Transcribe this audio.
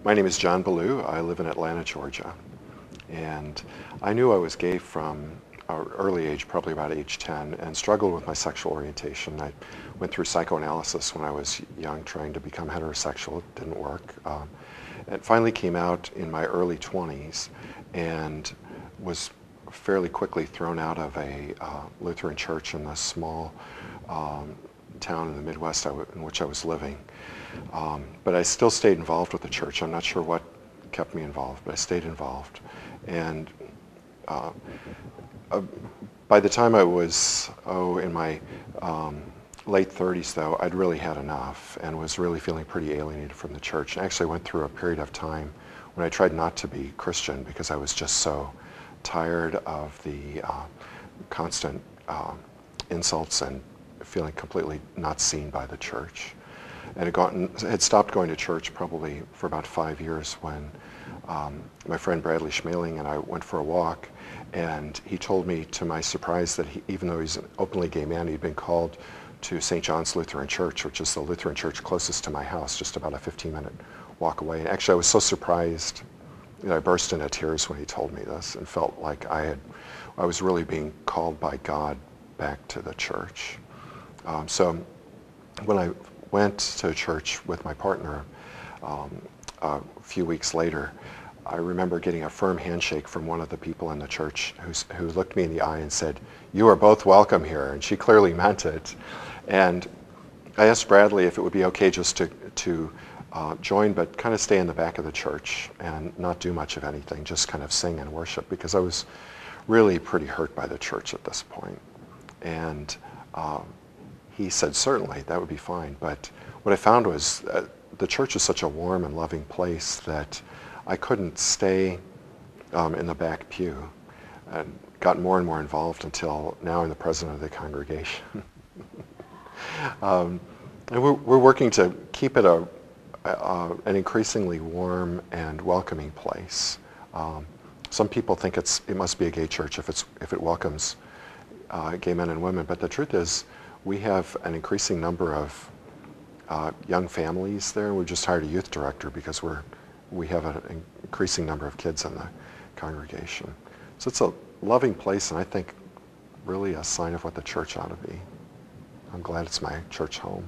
My name is John Ballew. I live in Atlanta, Georgia. And I knew I was gay from an early age, probably about age 10, and struggled with my sexual orientation. I went through psychoanalysis when I was young, trying to become heterosexual. It didn't work. It finally came out in my early 20s and was fairly quickly thrown out of a Lutheran church in the small town in the Midwest in which I was living. But I still stayed involved with the church. I'm not sure what kept me involved, but I stayed involved. And by the time I was, in my late 30s, though, I'd really had enough and was really feeling pretty alienated from the church. And actually went through a period of time when I tried not to be Christian because I was just so tired of the constant insults and feeling completely not seen by the church. And had stopped going to church probably for about 5 years when my friend Bradley Schmaling and I went for a walk, and he told me, to my surprise, that even though he's an openly gay man, he'd been called to St. John's Lutheran Church, which is the Lutheran church closest to my house, just about a 15-minute walk away. And actually, I was so surprised that I burst into tears when he told me this and felt like I was really being called by God back to the church. So when I went to church with my partner a few weeks later, I remember getting a firm handshake from one of the people in the church who looked me in the eye and said, "You are both welcome here," and she clearly meant it. And I asked Bradley if it would be okay just to join, but kind of stay in the back of the church and not do much of anything, just kind of sing and worship, because I was really pretty hurt by the church at this point. And he said, certainly, that would be fine. But what I found was the church is such a warm and loving place that I couldn't stay in the back pew, and got more and more involved until now I'm the president of the congregation. And we're working to keep it an increasingly warm and welcoming place. Some people think it must be a gay church if it welcomes gay men and women, but the truth is we have an increasing number of young families there. We just hired a youth director because we have an increasing number of kids in the congregation. So it's a loving place, and I think really a sign of what the church ought to be. I'm glad it's my church home.